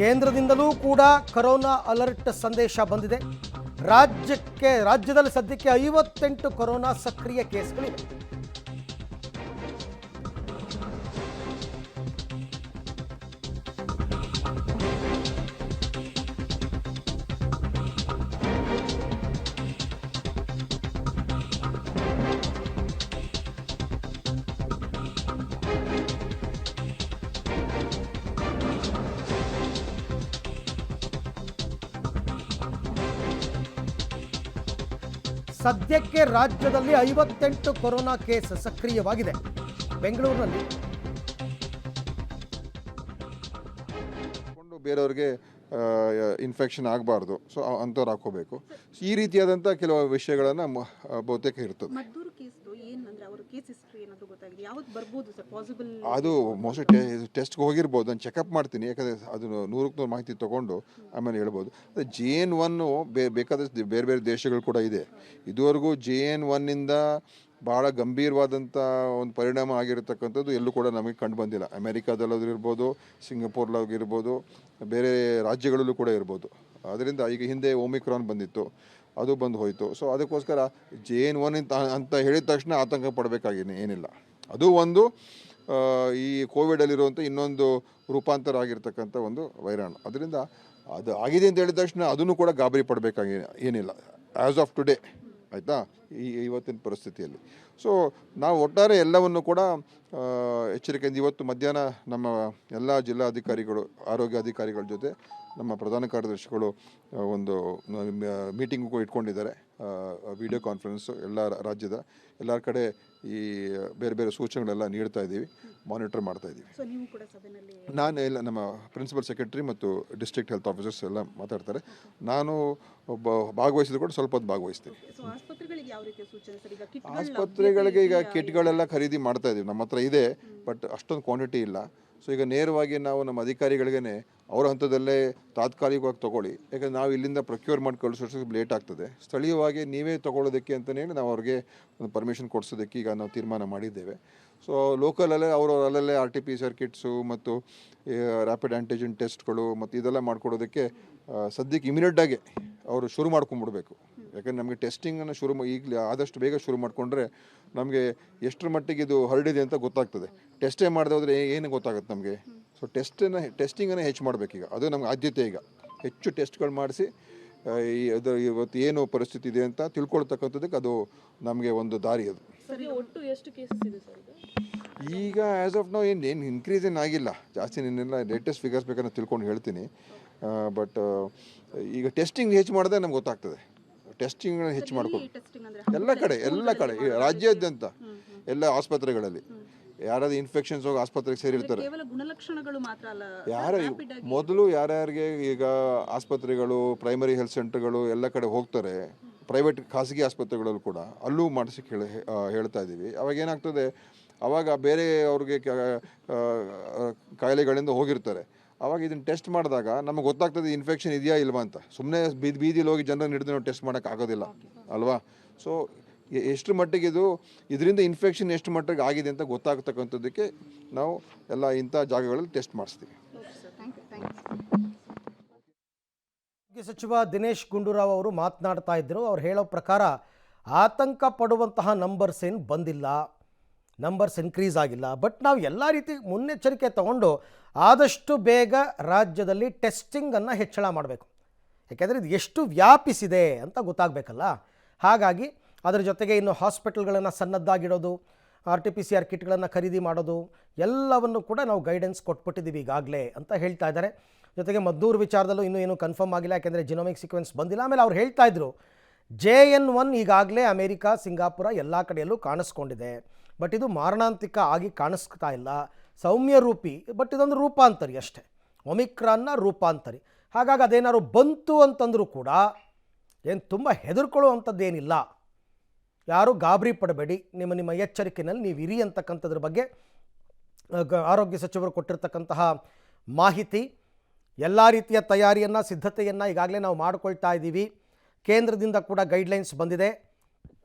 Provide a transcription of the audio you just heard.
ಕೇಂದ್ರದಿಂದಲೂ ಕೂಡ corona alert ಸಂದೇಶ ಬಂದಿದೆ. ರಾಜ್ಯದಲ್ಲಿ ಸದ್ಯಕ್ಕೆ 58 ಕೊರೋನಾ ಸಕ್ರಿಯ ಕೇಸ್ಗಳಿವೆ. ಸದ್ಯಕ್ಕೆ ರಾಜ್ಯದಲ್ಲಿ 58 ಕೊರೋನಾ ಕೇಸ್ ಸಕ್ರಿಯವಾಗಿದೆ. ಬೆಂಗಳೂರಿನಲ್ಲಿ ಬೇರೆಯವ್ರಿಗೆ ಇನ್ಫೆಕ್ಷನ್ ಆಗಬಾರ್ದು, ಸೊ ಅಂಥವ್ರು ಹಾಕೋಬೇಕು. ಈ ರೀತಿಯಾದಂಥ ಕೆಲವು ವಿಷಯಗಳನ್ನು ಬಹುತೇಕ ಇರ್ತದೆ. ಅದು ಮೋಸ್ಟ್ಲಿ ಟೆಸ್ಟ್ಗೆ ಹೋಗಿರ್ಬೋದು, ನಾನು ಚೆಕಪ್ ಮಾಡ್ತೀನಿ, ಯಾಕಂದರೆ ಅದು 100% ಮಾಹಿತಿ ತೊಗೊಂಡು ಆಮೇಲೆ ಹೇಳ್ಬೋದು. ಅದು JN1 ಬೇಕಾದಷ್ಟು ಬೇರೆ ಬೇರೆ ದೇಶಗಳು ಕೂಡ ಇದೆ. ಇದುವರೆಗೂ JN1 ಭಾಳ ಗಂಭೀರವಾದಂಥ ಒಂದು ಪರಿಣಾಮ ಆಗಿರತಕ್ಕಂಥದ್ದು ಎಲ್ಲೂ ಕೂಡ ನಮಗೆ ಕಂಡು ಬಂದಿಲ್ಲ. ಅಮೆರಿಕಾದಲ್ಲಿರ್ಬೋದು, ಸಿಂಗಪೂರ್ಲಾಗಿರ್ಬೋದು, ಬೇರೆ ರಾಜ್ಯಗಳಲ್ಲೂ ಕೂಡ ಇರ್ಬೋದು. ಅದರಿಂದ ಈಗ ಹಿಂದೆ ಒಮಿಕ್ರಾನ್ ಬಂದಿತ್ತು, ಅದು ಬಂದು ಹೋಯಿತು. ಸೊ ಅದಕ್ಕೋಸ್ಕರ JN1 ಅಂತ ಹೇಳಿದ ತಕ್ಷಣ ಆತಂಕ ಪಡಬೇಕಾಗಿ ಏನಿಲ್ಲ. ಅದು ಒಂದು ಈ ಕೋವಿಡಲ್ಲಿರುವಂಥ ಇನ್ನೊಂದು ರೂಪಾಂತರ ಆಗಿರ್ತಕ್ಕಂಥ ಒಂದು ವೈರಾಣು. ಅದರಿಂದ ಅದು ಆಗಿದೆ ಅಂತ ಹೇಳಿದ ತಕ್ಷಣ ಅದನ್ನು ಕೂಡ ಗಾಬರಿ ಪಡಬೇಕಾಗಿ ಏನಿಲ್ಲ ಆ್ಯಸ್ ಆಫ್ ಟುಡೇ, ಆಯಿತಾ, ಇವತ್ತಿನ ಪರಿಸ್ಥಿತಿಯಲ್ಲಿ. ಸೊ ನಾವು ಒಟ್ಟಾರೆ ಎಲ್ಲವನ್ನು ಕೂಡ ಎಚ್ಚರಿಕೆಯಿಂದ ಇವತ್ತು ಮಧ್ಯಾಹ್ನ ನಮ್ಮ ಎಲ್ಲ ಜಿಲ್ಲಾಧಿಕಾರಿಗಳು, ಆರೋಗ್ಯ ಅಧಿಕಾರಿಗಳ ಜೊತೆ ನಮ್ಮ ಪ್ರಧಾನ ಕಾರ್ಯದರ್ಶಿಗಳು ಒಂದು ಮೀಟಿಂಗು ಇಟ್ಕೊಂಡಿದ್ದಾರೆ, ವಿಡಿಯೋ ಕಾನ್ಫರೆನ್ಸು. ಎಲ್ಲ ರಾಜ್ಯದ ಎಲ್ಲ ಕಡೆ ಈ ಬೇರೆ ಬೇರೆ ಸೂಚನೆಗಳೆಲ್ಲ ನೀಡ್ತಾ ಇದ್ದೀವಿ, ಮಾನಿಟರ್ ಮಾಡ್ತಾ ಇದ್ದೀವಿ. ನಾನು ಎಲ್ಲ ನಮ್ಮ ಪ್ರಿನ್ಸಿಪಲ್ ಸೆಕ್ರೆಟರಿ ಮತ್ತು ಡಿಸ್ಟ್ರಿಕ್ಟ್ ಹೆಲ್ತ್ ಆಫೀಸರ್ಸ್ ಎಲ್ಲ ಮಾತಾಡ್ತಾರೆ. ನಾನು ಭಾಗವಹಿಸಿದ್ರು ಕೂಡ ಸ್ವಲ್ಪ ಹೊತ್ತು ಭಾಗವಹಿಸ್ತೀನಿ. ಆಸ್ಪತ್ರೆಗಳಿಗೆ ಈಗ ಕಿಟ್ಗಳೆಲ್ಲ ಖರೀದಿ ಮಾಡ್ತಾ ಇದ್ದೀವಿ, ನಮ್ಮ ಹತ್ರ ಇದೆ, ಬಟ್ ಅಷ್ಟೊಂದು ಕ್ವಾಂಟಿಟಿ ಇಲ್ಲ. ಸೊ ಈಗ ನೇರವಾಗಿ ನಾವು ನಮ್ಮ ಅಧಿಕಾರಿಗಳಿಗೇ ಅವರ ಹಂತದಲ್ಲೇ ತಾತ್ಕಾಲಿಕವಾಗಿ ತೊಗೊಳ್ಳಿ, ಯಾಕಂದರೆ ನಾವು ಇಲ್ಲಿಂದ ಪ್ರೊಕ್ಯೂರ್ ಮಾಡಿ ಕಳಿಸೋಷ್ಟು ಲೇಟ್ ಆಗ್ತದೆ. ಸ್ಥಳೀಯವಾಗಿ ನೀವೇ ತೊಗೊಳ್ಳೋದಕ್ಕೆ ಅಂತಲೇ ನಾವು ಅವ್ರಿಗೆ ಒಂದು ಪರ್ಮಿಷನ್ ಕೊಡಿಸೋದಕ್ಕೆ ಈಗ ನಾವು ತೀರ್ಮಾನ ಮಾಡಿದ್ದೇವೆ. ಸೊ ಲೋಕಲಲ್ಲೇ ಅಲ್ಲೇ RT-PCR ಕಿಟ್ಸು ಮತ್ತು ರ್ಯಾಪಿಡ್ ಆ್ಯಂಟಿಜೆನ್ ಟೆಸ್ಟ್ಗಳು ಮತ್ತು ಇದೆಲ್ಲ ಮಾಡ್ಕೊಡೋದಕ್ಕೆ ಸದ್ಯಕ್ಕೆ ಇಮಿಡಿಯೇಟಾಗಿ ಅವರು ಶುರು ಮಾಡ್ಕೊಂಡ್ಬಿಡ್ಬೇಕು. ಯಾಕಂದರೆ ನಮಗೆ ಟೆಸ್ಟಿಂಗನ್ನು ಈಗಲೇ ಆದಷ್ಟು ಬೇಗ ಶುರು ಮಾಡಿಕೊಂಡ್ರೆ ನಮಗೆ ಎಷ್ಟರ ಮಟ್ಟಿಗೆ ಇದು ಹರಡಿದೆ ಅಂತ ಗೊತ್ತಾಗ್ತದೆ. ಟೆಸ್ಟೇ ಮಾಡದೆ ಹೋದರೆ ಏನು ಗೊತ್ತಾಗುತ್ತೆ ನಮಗೆ. ಸೊ ಟೆಸ್ಟಿಂಗನ್ನು ಹೆಚ್ಚು ಮಾಡಬೇಕೀಗ, ಅದು ನಮ್ಗೆ ಆದ್ಯತೆ. ಈಗ ಹೆಚ್ಚು ಟೆಸ್ಟ್ಗಳು ಮಾಡಿಸಿ ಅದು ಇವತ್ತು ಏನು ಪರಿಸ್ಥಿತಿ ಇದೆ ಅಂತ ತಿಳ್ಕೊಳ್ತಕ್ಕಂಥದ್ದಕ್ಕೆ ಅದು ನಮಗೆ ಒಂದು ದಾರಿ. ಅದು ಈಗ ಆ್ಯಸ್ ಆಫ್ ನಾವು ಏನು ಇನ್ಕ್ರೀಸ್ ಆಗಿಲ್ಲ, ಜಾಸ್ತಿ ಏನಿಲ್ಲ. ಲೇಟೆಸ್ಟ್ ಫಿಗರ್ಸ್ ಬೇಕಾದ್ರೆ ತಿಳ್ಕೊಂಡು ಹೇಳ್ತೀನಿ. ಬಟ್ ಈಗ ಟೆಸ್ಟಿಂಗ್ ಹೆಚ್ಚು ಮಾಡಿದ್ರೆ ನಮ್ಗೆ ಗೊತ್ತಾಗ್ತದೆ. ಟೆಸ್ಟಿಂಗ್ನ ಹೆಚ್ಚು ಮಾಡ್ಕೊಂಡು ಎಲ್ಲ ಕಡೆ ರಾಜ್ಯಾದ್ಯಂತ ಎಲ್ಲ ಆಸ್ಪತ್ರೆಗಳಲ್ಲಿ ಯಾರಾದ್ರೂ ಇನ್ಫೆಕ್ಷನ್ಸ್ ಹೋಗಿ ಆಸ್ಪತ್ರೆಗೆ ಸೇರಿರ್ತಾರೆ. ಮೊದಲು ಯಾರ್ಯಾರಿಗೆ ಈಗ ಆಸ್ಪತ್ರೆಗಳು, ಪ್ರೈಮರಿ ಹೆಲ್ತ್ ಸೆಂಟರ್ಗಳು ಎಲ್ಲ ಕಡೆ ಹೋಗ್ತಾರೆ, ಪ್ರೈವೇಟ್ ಖಾಸಗಿ ಆಸ್ಪತ್ರೆಗಳಲ್ಲೂ ಕೂಡ ಅಲ್ಲೂ ಮಾಡಿಸಕ್ಕೆ ಹೇಳ್ತಾ ಇದ್ದೀವಿ. ಅವಾಗ ಏನಾಗ್ತದೆ, ಆವಾಗ ಬೇರೆ ಅವ್ರಿಗೆ ಕಾಯಿಲೆಗಳಿಂದ ಹೋಗಿರ್ತಾರೆ. ಆವಾಗ ಇದನ್ನು ಟೆಸ್ಟ್ ಮಾಡಿದಾಗ ನಮಗೆ ಗೊತ್ತಾಗ್ತದೆ ಇನ್ಫೆಕ್ಷನ್ ಇದೆಯಾ ಇಲ್ವಾ ಅಂತ. ಸುಮ್ಮನೆ ಬೀದಿಲಿ ಹೋಗಿ ಜನರನ್ನು ಹಿಡಿದು ನಾವು ಟೆಸ್ಟ್ ಮಾಡೋಕ್ಕಾಗೋದಿಲ್ಲ ಅಲ್ವಾ. ಸೊ ಎಷ್ಟು ಮಟ್ಟಿಗೆ ಇದರಿಂದ ಇನ್ಫೆಕ್ಷನ್ ಎಷ್ಟು ಮಟ್ಟಿಗೆ ಆಗಿದೆ ಅಂತ ಗೊತ್ತಾಗ್ತಕ್ಕಂಥದ್ದಕ್ಕೆ ನಾವು ಎಲ್ಲ ಇಂಥ ಜಾಗಗಳಲ್ಲಿ ಟೆಸ್ಟ್ ಮಾಡಿಸ್ತೀವಿ. ಆರೋಗ್ಯ ಸಚಿವ ದಿನೇಶ್ ಗುಂಡೂರಾವ್ ಅವರು ಮಾತನಾಡ್ತಾ ಇದ್ದರು. ಅವ್ರು ಹೇಳೋ ಪ್ರಕಾರ ಆತಂಕ ಪಡುವಂತಹ ನಂಬರ್ಸ್ ಏನು ಬಂದಿಲ್ಲ, ನಂಬರ್ಸ್ ಇನ್ಕ್ರೀಸ್ ಆಗಿಲ್ಲ. ಬಟ್ ನಾವು ಎಲ್ಲ ರೀತಿ ಮುನ್ನೆಚ್ಚರಿಕೆ ತಗೊಂಡು ಆದಷ್ಟು ಬೇಗ ರಾಜ್ಯದಲ್ಲಿ ಟೆಸ್ಟಿಂಗನ್ನು ಹೆಚ್ಚಳ ಮಾಡಬೇಕು. ಯಾಕೆಂದರೆ ಇದು ಎಷ್ಟು ವ್ಯಾಪಿಸಿದೆ ಅಂತ ಗೊತ್ತಾಗಬೇಕಲ್ಲ. ಹಾಗಾಗಿ ಅದರ ಜೊತೆಗೆ ಇನ್ನು ಹಾಸ್ಪಿಟಲ್ಗಳನ್ನು ಸನ್ನದ್ಧಾಗಿಡೋದು, RT-PCR ಕಿಟ್ಗಳನ್ನು ಖರೀದಿ ಮಾಡೋದು ಎಲ್ಲವನ್ನು ಕೂಡ ನಾವು ಗೈಡೆನ್ಸ್ ಕೊಟ್ಬಿಟ್ಟಿದ್ದೀವಿ ಈಗಾಗಲೇ ಅಂತ ಹೇಳ್ತಾ ಇದ್ದಾರೆ. ಜೊತೆಗೆ ಮದ್ದೂರು ವಿಚಾರದಲ್ಲೂ ಇನ್ನೂ ಏನೂ ಕನ್ಫರ್ಮ್ ಆಗಿಲ್ಲ, ಯಾಕೆಂದರೆ ಜಿನೋಮಿಕ್ ಸೀಕ್ವೆನ್ಸ್ ಬಂದಿಲ್ಲ. ಆಮೇಲೆ ಅವ್ರು ಹೇಳ್ತಾ ಇದ್ರು JN1 ಈಗಾಗಲೇ ಅಮೇರಿಕಾ, ಸಿಂಗಾಪುರ ಎಲ್ಲ ಕಡೆಯಲ್ಲೂ ಕಾಣಿಸ್ಕೊಂಡಿದೆ. ಬಟ್ ಇದು ಮಾರಣಾಂತಿಕ ಆಗಿ ಕಾಣಿಸ್ತಾ ಇಲ್ಲ, ಸೌಮ್ಯ ರೂಪಿ. ಬಟ್ ಇದೊಂದು ರೂಪಾಂತರಿ ಅಷ್ಟೇ, ಒಮಿಕ್ರಾನ್ನ ರೂಪಾಂತರಿ. ಹಾಗಾಗಿ ಅದೇನಾದ್ರು ಬಂತು ಅಂತಂದರೂ ಕೂಡ ಏನು ತುಂಬ ಹೆದರ್ಕೊಳ್ಳುವಂಥದ್ದೇನಿಲ್ಲ. ಯಾರೂ ಗಾಬರಿ ಪಡಬೇಡಿ, ನಿಮ್ಮ ಎಚ್ಚರಿಕೆಯಲ್ಲಿ ನೀವು ಇರಿ ಅಂತಕ್ಕಂಥದ್ರ ಬಗ್ಗೆ ಆರೋಗ್ಯ ಸಚಿವರು ಕೊಟ್ಟಿರ್ತಕ್ಕಂತಹ ಮಾಹಿತಿ. ಎಲ್ಲ ರೀತಿಯ ತಯಾರಿಯನ್ನು, ಸಿದ್ಧತೆಯನ್ನು ಈಗಾಗಲೇ ನಾವು ಮಾಡಿಕೊಳ್ತಾ ಇದ್ದೀವಿ. ಕೇಂದ್ರದಿಂದ ಕೂಡ ಗೈಡ್ಲೈನ್ಸ್ ಬಂದಿದೆ.